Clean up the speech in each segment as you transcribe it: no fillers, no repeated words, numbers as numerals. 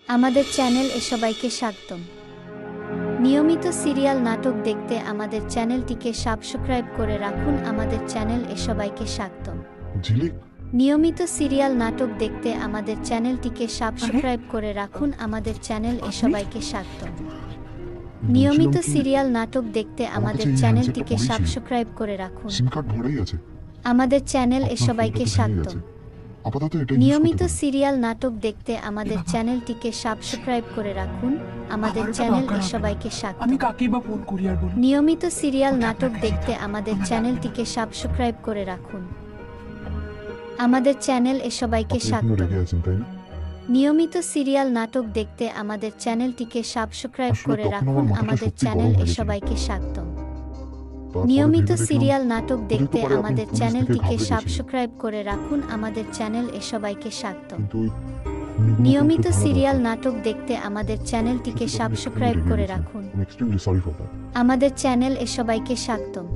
আমাদের চ্যানেল এ সবাইকে স্বাগতম। নিয়মিত সিরিয়াল নাটক দেখতে আমাদের চ্যানেলটিকে সাবস্ক্রাইব করে রাখুন। আমাদের চ্যানেল এ সবাইকে স্বাগতম। নিয়মিত সিরিয়াল নাটক দেখতে আমাদের চ্যানেলটিকে সাবস্ক্রাইব করে রাখুন। আমাদের চ্যানেল এ সবাইকে স্বাগতম। নিয়মিত সিরিয়াল নাটক দেখতে আমাদের চ্যানেলটিকে সাবস্ক্রাইব করে রাখুন। আমাদের চ্যানেল এ সবাইকে স্বাগতম। নিয়মিত সিরিয়াল নাটক দেখতে আমাদের চ্যানেলটিকে সাবস্ক্রাইব করে রাখুন। আমাদের চ্যানেল এ সবাইকে স্বাগতম। নিয়মিত সিরিয়াল নাটক দেখতে আমাদের চ্যানেলটিকে সাবস্ক্রাইব করে রাখুন। আমাদের চ্যানেল এ সবাইকে স্বাগতম। নিয়মিত সিরিয়াল নাটক দেখতে আমাদের চ্যানেলটিকে সাবস্ক্রাইব করে রাখুন। আমাদের চ্যানেল এ সবাইকে স্বাগতম। নিয়মিত সিরিয়াল নাটক দেখতে আমাদের চ্যানেলটিকে সাবস্ক্রাইব করে রাখুন। আমাদের চ্যানেল এ সবাইকে স্বাগতম। নিয়মিত সিরিয়াল নাটক দেখতে আমাদের চ্যানেলটিকে সাবস্ক্রাইব করে রাখুন। আমাদের চ্যানেল এ সবাইকে স্বাগতম।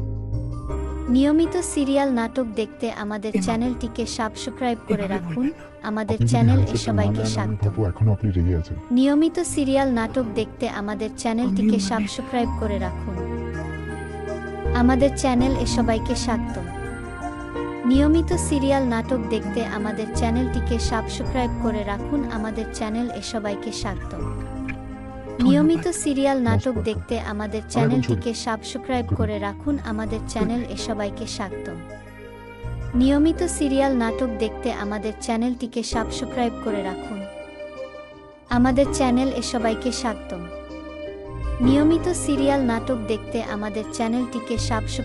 নিয়মিত সিরিয়াল নাটক দেখতে আমাদের চ্যানেলটিকে সাবস্ক্রাইব করে রাখুন। আমাদের চ্যানেল এ সবাইকে স্বাগতম। নিয়মিত সিরিয়াল নাটক দেখতে আমাদের চ্যানেলটিকে সাবস্ক্রাইব করে রাখুন। আমাদের চ্যানেল এ সবাইকে স্বাগতম। নিয়মিত সিরিয়াল নাটক দেখতে আমাদের চ্যানেলটিকে সাবস্ক্রাইব করে রাখুন। আমাদের চ্যানেল এ সবাইকে স্বাগতম। নিয়মিত সিরিয়াল নাটক দেখতে আমাদের চ্যানেলটিকে সাবস্ক্রাইব করে রাখুন। আমাদের চ্যানেল এ সবাইকে স্বাগতম। নিয়মিত সিরিয়াল নাটক দেখতে আমাদের চ্যানেলটিকে সাবস্ক্রাইব করে রাখুন। আমাদের চ্যানেল এ সবাইকে স্বাগতম। নিয়মিত সিরিয়াল নাটক দেখতে আমাদের চ্যানেলটিকে সাবস্ক্রাইব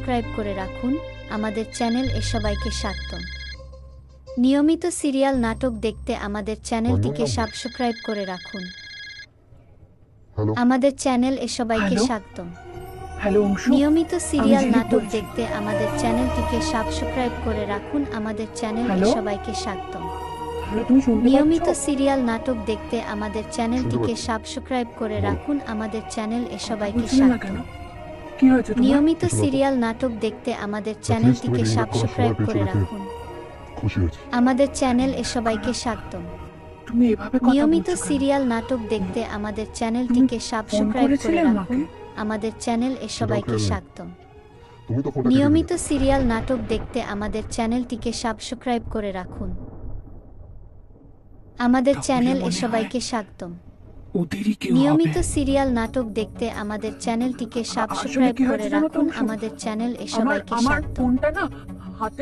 করে রাখুন। আমাদের চ্যানেল এ সবাইকে স্বাগতম। নিয়মিত সিরিয়াল নাটক দেখতে আমাদের চ্যানেলটিকে সাবস্ক্রাইব করে রাখুন। আমাদের চ্যানেল এ সবাইকে স্বাগতম। নিয়মিত সিরিয়াল নাটক দেখতে আমাদের চ্যানেলটিকে সাবস্ক্রাইব করে রাখুন। আমাদের চ্যানেল এ সবাইকে স্বাগতম। নিয়মিত সিরিয়াল নাটক দেখতে আমাদের চ্যানেলটিকে সাবস্ক্রাইব করে রাখুন। আমাদের চ্যানেল এ সবাইকে স্বাগতম। নিয়মিত সিরিয়াল নাটক দেখতে আমাদের চ্যানেলটিকে সাবস্ক্রাইব করে রাখুন। আমাদের চ্যানেল এ সবাইকে স্বাগতম। নিয়মিত সিরিয়াল নাটক দেখতে আমাদের চ্যানেলটিকে সাবস্ক্রাইব করে রাখুন। আমাদের চ্যানেল এ সবাইকে স্বাগতম। নিয়মিত সিরিয়াল নাটক দেখতে আমাদের চ্যানেলটিকে সাবস্ক্রাইব করে রাখুন। আমাদের চ্যানেল এ সবাইকে স্বাগতম। নিয়মিত সিরিয়াল নাটক দেখতে আমাদের চ্যানেলটিকে সাবস্ক্রাইব করে রাখুন। আমাদের চ্যানেল এ সবাইকে স্বাগতম।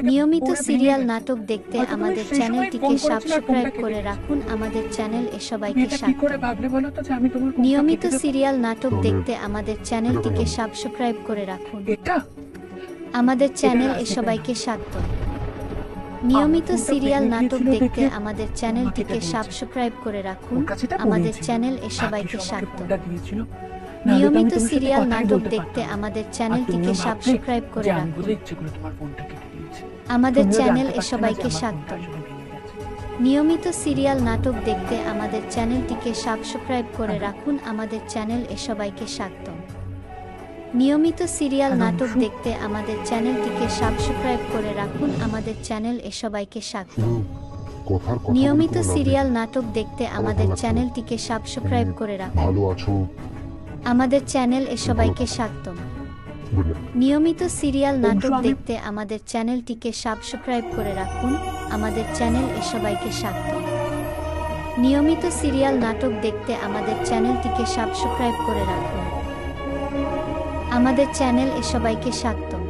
নিয়মিত সিরিয়াল নাটক দেখতে আমাদের চ্যানেলটিকে সাবস্ক্রাইব করে রাখুন। আমাদের চ্যানেল এ সবাইকে স্বাগতম। নিয়মিত সিরিয়াল নাটক দেখতে আমাদের চ্যানেলটিকে সাবস্ক্রাইব করে রাখুন। আমাদের চ্যানেল এ সবাইকে স্বাগতম। নিয়মিত সিরিয়াল নাটক দেখতে আমাদের চ্যানেলটিকে সাবস্ক্রাইব করে রাখুন। আমাদের চ্যানেল এ সবাইকে স্বাগতম। নিয়মিত সিরিয়াল নাটক দেখতে আমাদের চ্যানেলটিকে সাবস্ক্রাইব করে রাখুন। আমাদের চ্যানেল এ সবাইকে স্বাগতম। নিয়মিত সিরিয়াল নাটক দেখতে আমাদের চ্যানেলটিকে সাবস্ক্রাইব করে রাখুন। আমাদের চ্যানেল এ সবাইকে স্বাগতম। নিয়মিত সিরিয়াল নাটক দেখতে আমাদের চ্যানেলটিকে সাবস্ক্রাইব করে রাখুন। আমাদের চ্যানেল এ সবাইকে স্বাগতম। নিয়মিত সিরিয়াল নাটক দেখতে আমাদের চ্যানেলটিকে সাবস্ক্রাইব করে রাখুন। আমাদের চ্যানেল এ সবাইকে স্বাগতম। নিয়মিত সিরিয়াল নাটক দেখতে আমাদের চ্যানেলটিকে সাবস্ক্রাইব করে রাখুন। আমাদের চ্যানেল এ সবাইকে স্বাগতম। নিয়মিত সিরিয়াল নাটক দেখতে আমাদের চ্যানেলটিকে সাবস্ক্রাইব করে রাখুন। আমাদের চ্যানেল এ সবাইকে স্বাগতম।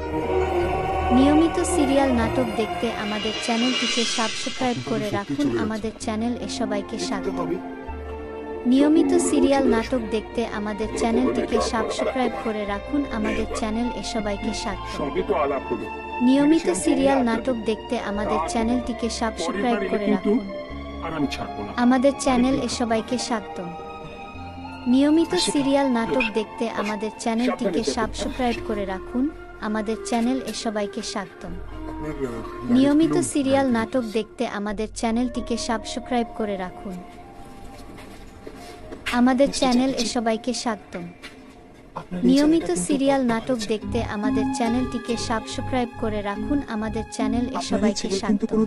নিয়মিত সিরিয়াল নাটক দেখতে আমাদের চ্যানেলটিকে সাবস্ক্রাইব করে রাখুন। আমাদের চ্যানেল এ সবাইকে স্বাগতম। নিয়মিত সিরিয়াল নাটক দেখতে আমাদের চ্যানেলটিকে সাবস্ক্রাইব করে রাখুন। আমাদের চ্যানেল এ সবাইকে স্বাগতম। নিয়মিত সিরিয়াল নাটক দেখতে আমাদের চ্যানেলটিকে সাবস্ক্রাইব করে রাখুন। আমাদের চ্যানেল এ সবাইকে স্বাগতম। নিয়মিত সিরিয়াল নাটক দেখতে আমাদের চ্যানেলটিকে সাবস্ক্রাইব করে রাখুন। আমাদের চ্যানেল এ সবাইকে স্বাগতম। নিয়মিত সিরিয়াল নাটক দেখতে আমাদের চ্যানেলটিকে সাবস্ক্রাইব করে রাখুন। আমাদের চ্যানেল এ সবাইকে স্বাগতম। নিয়মিত সিরিয়াল নাটক দেখতে আমাদের চ্যানেলটিকে সাবস্ক্রাইব করে রাখুন। আমাদের চ্যানেল এ সবাইকে স্বাগতম।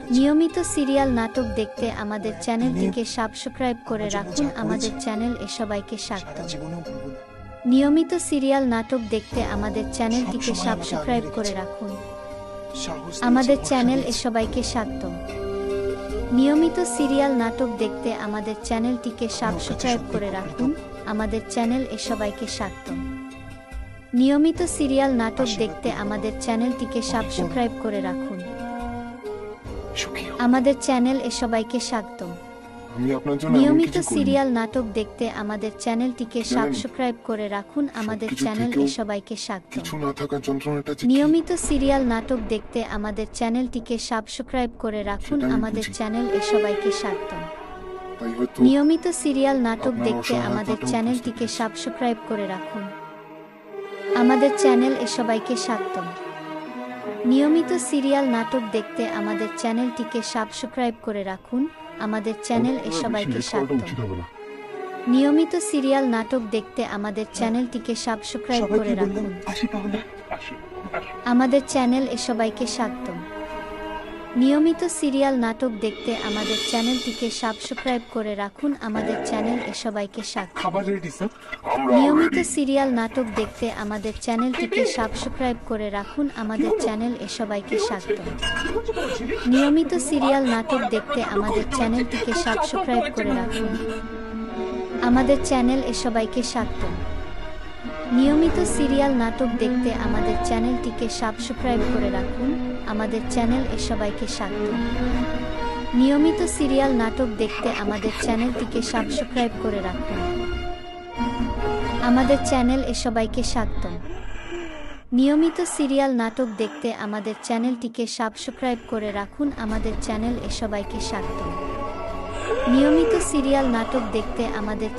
নিয়মিত সিরিয়াল নাটক দেখতে আমাদের চ্যানেলটিকে সাবস্ক্রাইব করে রাখুন আমাদের চ্যানেল এ সবাইকে স্বাগত নিয়মিত সিরিয়াল নাটক দেখতে আমাদের চ্যানেলটিকে সাবস্ক্রাইব করে রাখুন আমাদের চ্যানেল এ সবাইকে স্বাগত নিয়মিত সিরিয়াল নাটক দেখতে আমাদের চ্যানেলটিকে সাবস্ক্রাইব করে রাখুন আমাদের চ্যানেল এ সবাইকে স্বাগত নিয়মিত সিরিয়াল নাটক দেখতে আমাদের চ্যানেলটিকে সাবস্ক্রাইব করে রাখুন আমাদের চ্যানেল এ সবাইকে স্বাগত নিয়মিত সিরিয়াল নাটক দেখতে আমাদের চ্যানেলটিকে সাবস্ক্রাইব করে রাখুন আমাদের চ্যানেল এ সবাইকে স্বাগত নিয়মিত সিরিয়াল নাটক দেখতে আমাদের চ্যানেলটিকে সাবস্ক্রাইব করে রাখুন আমাদের চ্যানেল এ সবাইকে স্বাগত নিয়মিত সিরিয়াল নাটক দেখতে আমাদের চ্যানেলটিকে সাবস্ক্রাইব করে রাখুন আমাদের চ্যানেল এ সবাইকে স্বাগত নিয়মিত সিরিয়াল নাটক দেখতে আমাদের চ্যানেলটিকে সাবস্ক্রাইব করে রাখুন আমাদের চ্যানেল এ সবাইকে স্বাগত নিয়মিত সিরিয়াল নাটক দেখতে আমাদের চ্যানেলটিকে সাবস্ক্রাইব করে রাখুন আমাদের চ্যানেল এ সবাইকে স্বাগত নিয়মিত সিরিয়াল নাটক দেখতে আমাদের চ্যানেলটিকে সাবস্ক্রাইব করে রাখুন আমাদের চ্যানেল এ সবাইকে স্বাগত নিয়মিত সিরিয়াল নাটক দেখতে আমাদের চ্যানেলটিকে সাবস্ক্রাইব করে রাখুন আমাদের চ্যানেল এ সবাইকে স্বাগত নিয়মিত সিরিয়াল নাটক দেখতে আমাদের চ্যানেলটিকে সাবস্ক্রাইব করে রাখুন আমাদের চ্যানেল এ সবাইকে স্বাগত নিয়মিত সিরিয়াল নাটক দেখতে আমাদের চ্যানেলটিকে সাবস্ক্রাইব করে রাখুন আমাদের চ্যানেল এ সবাইকে স্বাগত নিয়মিত সিরিয়াল নাটক দেখতে আমাদের চ্যানেলটিকে সাবস্ক্রাইব করে রাখুন আমাদের চ্যানেল এ সবাইকে স্বাগত নিয়মিত সিরিয়াল নাটক দেখতে আমাদের চ্যানেলটিকে সাবস্ক্রাইব করে রাখুন আমাদের চ্যানেল এ সবাইকে স্বাগত নিয়মিত সিরিয়াল নাটক দেখতে আমাদের